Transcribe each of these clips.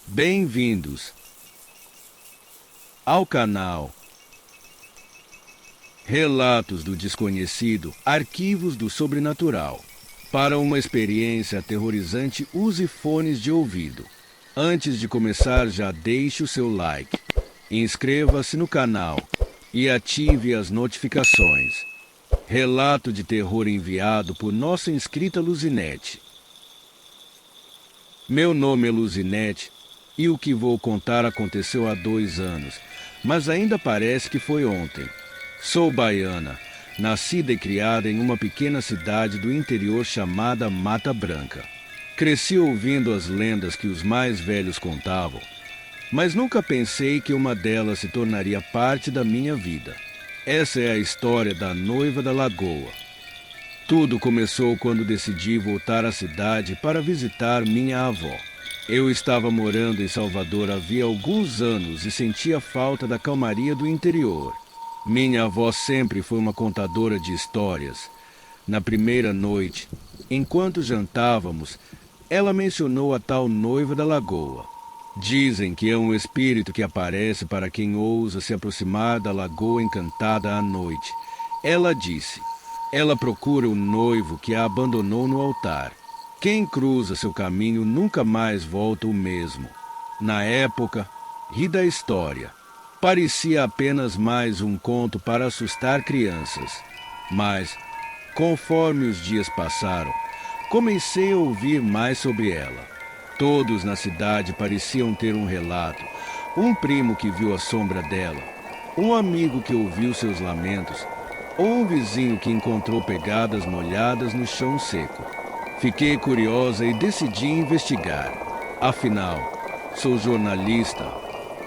Bem-vindos ao canal Relatos do Desconhecido, Arquivos do Sobrenatural. Para uma experiência aterrorizante, use fones de ouvido. Antes de começar, já deixe o seu like, inscreva-se no canal e ative as notificações. Relato de terror enviado por nossa inscrita Luzinete. Meu nome é Luzinete e o que vou contar aconteceu há 2 anos, mas ainda parece que foi ontem. Sou baiana, nascida e criada em uma pequena cidade do interior chamada Mata Branca. Cresci ouvindo as lendas que os mais velhos contavam, mas nunca pensei que uma delas se tornaria parte da minha vida. Essa é a história da Noiva da Lagoa. Tudo começou quando decidi voltar à cidade para visitar minha avó. Eu estava morando em Salvador havia alguns anos e sentia falta da calmaria do interior. Minha avó sempre foi uma contadora de histórias. Na primeira noite, enquanto jantávamos, ela mencionou a tal Noiva da Lagoa. Dizem que é um espírito que aparece para quem ousa se aproximar da lagoa encantada à noite. Ela disse: ela procura o noivo que a abandonou no altar. Quem cruza seu caminho nunca mais volta o mesmo. Na época, ri da história. Parecia apenas mais um conto para assustar crianças. Mas, conforme os dias passaram, comecei a ouvir mais sobre ela. Todos na cidade pareciam ter um relato. Um primo que viu a sombra dela, um amigo que ouviu seus lamentos, ou um vizinho que encontrou pegadas molhadas no chão seco. Fiquei curiosa e decidi investigar. Afinal, sou jornalista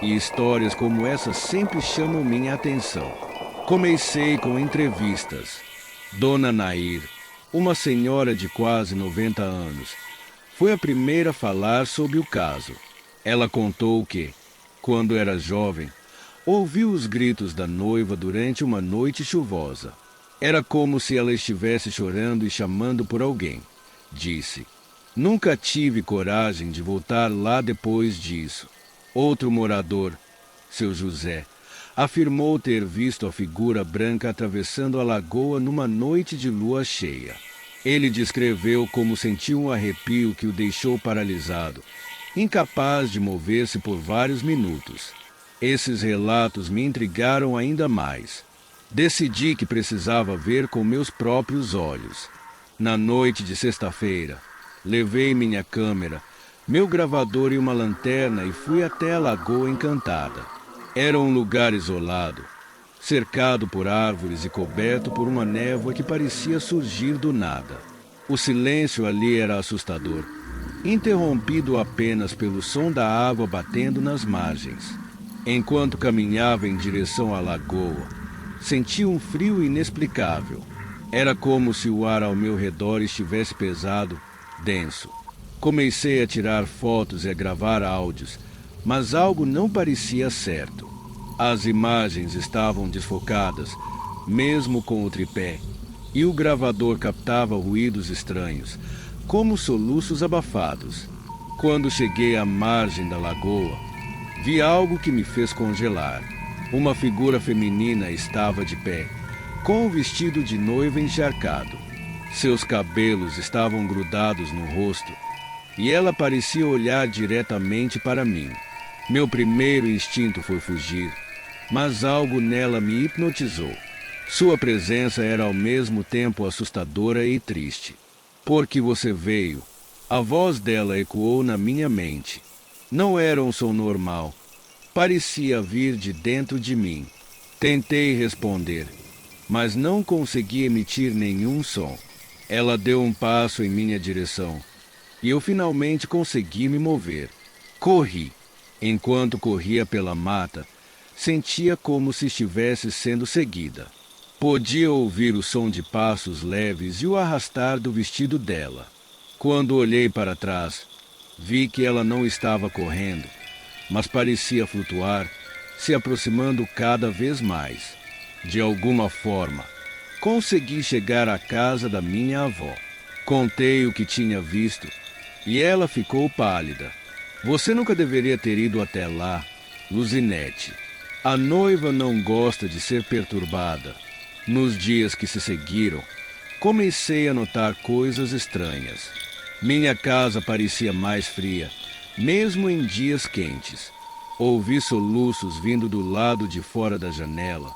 e histórias como essa sempre chamam minha atenção. Comecei com entrevistas. Dona Nair, uma senhora de quase 90 anos, foi a primeira a falar sobre o caso. Ela contou que, quando era jovem, ouviu os gritos da noiva durante uma noite chuvosa. Era como se ela estivesse chorando e chamando por alguém. Disse: nunca tive coragem de voltar lá depois disso. Outro morador, seu José, afirmou ter visto a figura branca atravessando a lagoa numa noite de lua cheia. Ele descreveu como sentiu um arrepio que o deixou paralisado, incapaz de mover-se por vários minutos. Esses relatos me intrigaram ainda mais. Decidi que precisava ver com meus próprios olhos. Na noite de sexta-feira, levei minha câmera, meu gravador e uma lanterna e fui até a Lagoa Encantada. Era um lugar isolado, cercado por árvores e coberto por uma névoa que parecia surgir do nada. O silêncio ali era assustador, interrompido apenas pelo som da água batendo nas margens. Enquanto caminhava em direção à lagoa, senti um frio inexplicável. Era como se o ar ao meu redor estivesse pesado, denso. Comecei a tirar fotos e a gravar áudios, mas algo não parecia certo. As imagens estavam desfocadas, mesmo com o tripé, e o gravador captava ruídos estranhos, como soluços abafados. Quando cheguei à margem da lagoa, vi algo que me fez congelar. Uma figura feminina estava de pé, com um vestido de noiva encharcado. Seus cabelos estavam grudados no rosto e ela parecia olhar diretamente para mim. Meu primeiro instinto foi fugir, mas algo nela me hipnotizou. Sua presença era ao mesmo tempo assustadora e triste. Por que você veio? A voz dela ecoou na minha mente. Não era um som normal. Parecia vir de dentro de mim. Tentei responder, mas não consegui emitir nenhum som. Ela deu um passo em minha direção e eu finalmente consegui me mover. Corri. Enquanto corria pela mata, sentia como se estivesse sendo seguida. Podia ouvir o som de passos leves e o arrastar do vestido dela. Quando olhei para trás, vi que ela não estava correndo, mas parecia flutuar, se aproximando cada vez mais. De alguma forma, consegui chegar à casa da minha avó. Contei o que tinha visto e ela ficou pálida. Você nunca deveria ter ido até lá, Luzinete. A noiva não gosta de ser perturbada. Nos dias que se seguiram, comecei a notar coisas estranhas. Minha casa parecia mais fria, mesmo em dias quentes. Ouvi soluços vindo do lado de fora da janela,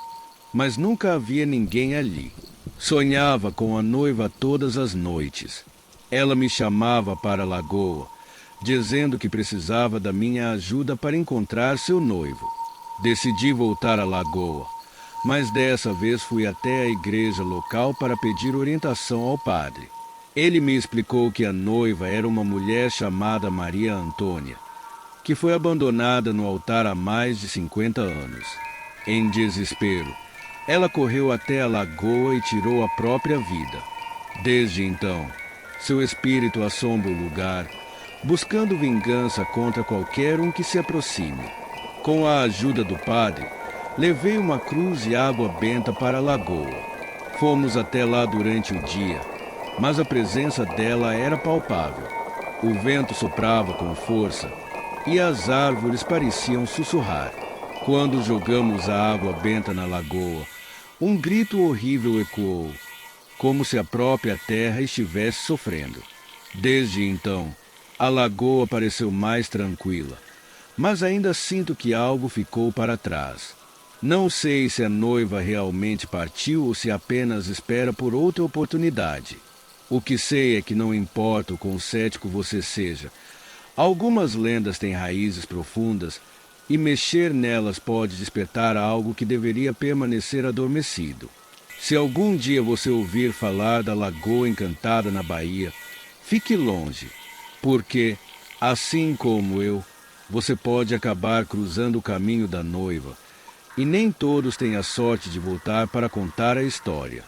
mas nunca havia ninguém ali. Sonhava com a noiva todas as noites. Ela me chamava para a lagoa, dizendo que precisava da minha ajuda para encontrar seu noivo. Decidi voltar à lagoa, mas dessa vez fui até a igreja local para pedir orientação ao padre. Ele me explicou que a noiva era uma mulher chamada Maria Antônia, que foi abandonada no altar há mais de 50 anos. Em desespero, ela correu até a lagoa e tirou a própria vida. Desde então, seu espírito assombra o lugar, buscando vingança contra qualquer um que se aproxime. Com a ajuda do padre, levei uma cruz de água benta para a lagoa. Fomos até lá durante o dia, mas a presença dela era palpável. O vento soprava com força e as árvores pareciam sussurrar. Quando jogamos a água benta na lagoa, um grito horrível ecoou, como se a própria terra estivesse sofrendo. Desde então, a lagoa pareceu mais tranquila, mas ainda sinto que algo ficou para trás. Não sei se a noiva realmente partiu ou se apenas espera por outra oportunidade. O que sei é que não importa o quão cético você seja, algumas lendas têm raízes profundas e mexer nelas pode despertar algo que deveria permanecer adormecido. Se algum dia você ouvir falar da Lagoa Encantada na Bahia, fique longe, porque, assim como eu, você pode acabar cruzando o caminho da noiva, e nem todos têm a sorte de voltar para contar a história.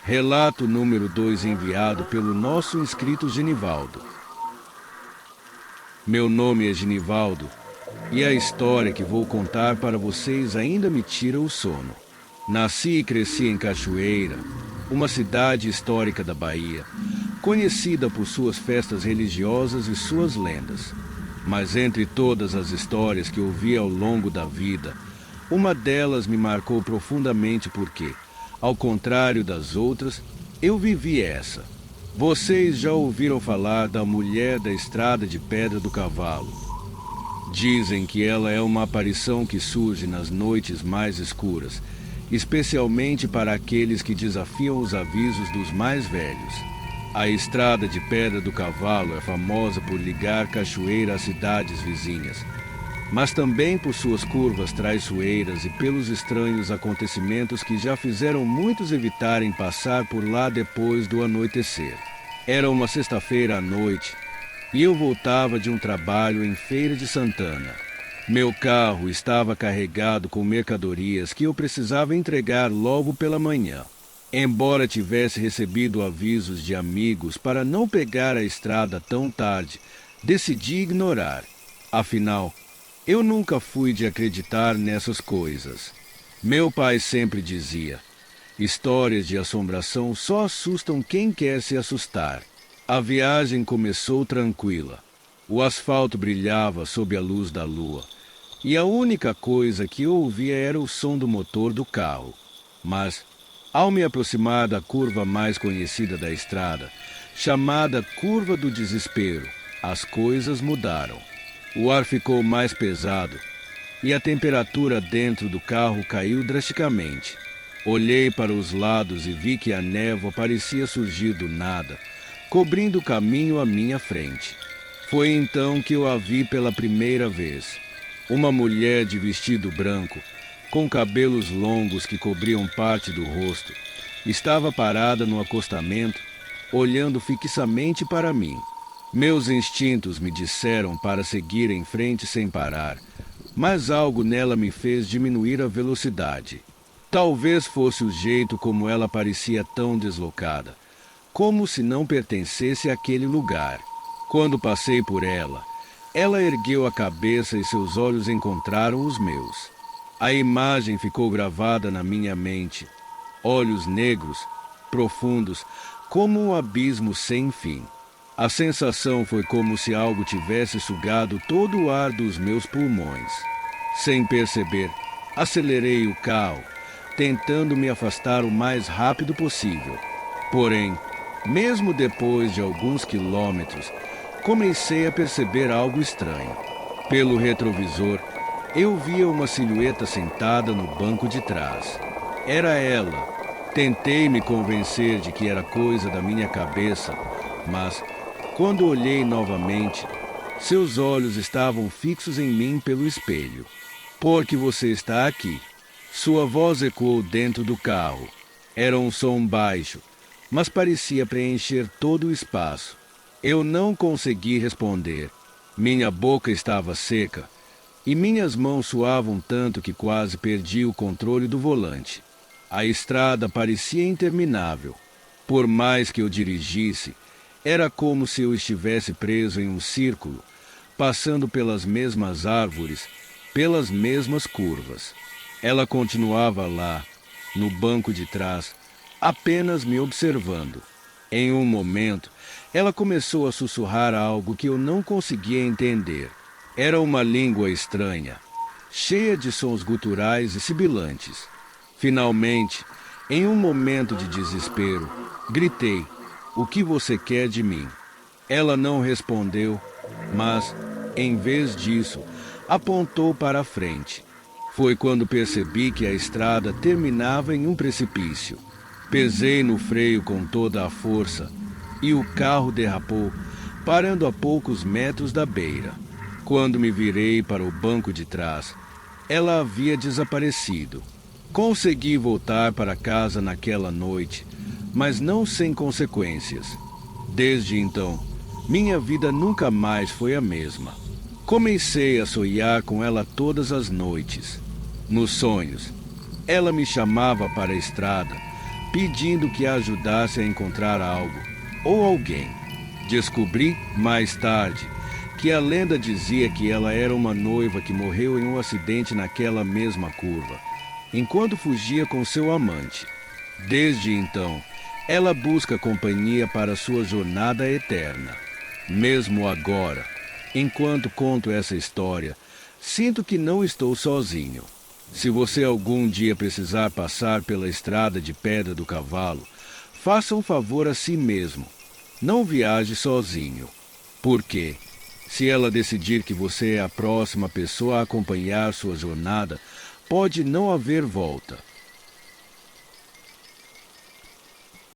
Relato número 2 enviado pelo nosso inscrito Genivaldo. Meu nome é Genivaldo e a história que vou contar para vocês ainda me tira o sono. Nasci e cresci em Cachoeira, uma cidade histórica da Bahia, conhecida por suas festas religiosas e suas lendas. Mas entre todas as histórias que ouvi ao longo da vida, uma delas me marcou profundamente porque, ao contrário das outras, eu vivi essa. Vocês já ouviram falar da mulher da estrada de Pedra do Cavalo? Dizem que ela é uma aparição que surge nas noites mais escuras, especialmente para aqueles que desafiam os avisos dos mais velhos. A estrada de Pedra do Cavalo é famosa por ligar Cachoeira às cidades vizinhas, mas também por suas curvas traiçoeiras e pelos estranhos acontecimentos que já fizeram muitos evitarem passar por lá depois do anoitecer. Era uma sexta-feira à noite e eu voltava de um trabalho em Feira de Santana. Meu carro estava carregado com mercadorias que eu precisava entregar logo pela manhã. Embora tivesse recebido avisos de amigos para não pegar a estrada tão tarde, decidi ignorar. Afinal, eu nunca fui de acreditar nessas coisas. Meu pai sempre dizia: histórias de assombração só assustam quem quer se assustar. A viagem começou tranquila. O asfalto brilhava sob a luz da lua, e a única coisa que eu ouvia era o som do motor do carro. Mas, ao me aproximar da curva mais conhecida da estrada, chamada Curva do Desespero, as coisas mudaram. O ar ficou mais pesado e a temperatura dentro do carro caiu drasticamente. Olhei para os lados e vi que a névoa parecia surgir do nada, cobrindo o caminho à minha frente. Foi então que eu a vi pela primeira vez. Uma mulher de vestido branco, com cabelos longos que cobriam parte do rosto, estava parada no acostamento, olhando fixamente para mim. Meus instintos me disseram para seguir em frente sem parar, mas algo nela me fez diminuir a velocidade. Talvez fosse o jeito como ela parecia tão deslocada, como se não pertencesse àquele lugar. Quando passei por ela, ela ergueu a cabeça e seus olhos encontraram os meus. A imagem ficou gravada na minha mente. Olhos negros, profundos, como um abismo sem fim. A sensação foi como se algo tivesse sugado todo o ar dos meus pulmões. Sem perceber, acelerei o carro, tentando me afastar o mais rápido possível. Porém, mesmo depois de alguns quilômetros, comecei a perceber algo estranho. Pelo retrovisor, eu via uma silhueta sentada no banco de trás. Era ela. Tentei me convencer de que era coisa da minha cabeça, mas, quando olhei novamente, seus olhos estavam fixos em mim pelo espelho. Por que você está aqui? Sua voz ecoou dentro do carro. Era um som baixo, mas parecia preencher todo o espaço. Eu não consegui responder. Minha boca estava seca e minhas mãos suavam tanto que quase perdi o controle do volante. A estrada parecia interminável. Por mais que eu dirigisse, era como se eu estivesse preso em um círculo, passando pelas mesmas árvores, pelas mesmas curvas. Ela continuava lá, no banco de trás, apenas me observando. Em um momento, ela começou a sussurrar algo que eu não conseguia entender. Era uma língua estranha, cheia de sons guturais e sibilantes. Finalmente, em um momento de desespero, gritei: "O que você quer de mim?" Ela não respondeu, mas, em vez disso, apontou para a frente. Foi quando percebi que a estrada terminava em um precipício. Pesei no freio com toda a força e o carro derrapou, parando a poucos metros da beira. Quando me virei para o banco de trás, ela havia desaparecido. Consegui voltar para casa naquela noite, mas não sem consequências. Desde então, minha vida nunca mais foi a mesma. Comecei a sonhar com ela todas as noites. Nos sonhos, ela me chamava para a estrada, pedindo que a ajudasse a encontrar algo ou alguém. Descobri, mais tarde, que a lenda dizia que ela era uma noiva que morreu em um acidente naquela mesma curva, enquanto fugia com seu amante. Desde então, ela busca companhia para sua jornada eterna. Mesmo agora, enquanto conto essa história, sinto que não estou sozinho. Se você algum dia precisar passar pela estrada de Pedra do Cavalo, faça um favor a si mesmo. Não viaje sozinho. Por quê? Se ela decidir que você é a próxima pessoa a acompanhar sua jornada, pode não haver volta.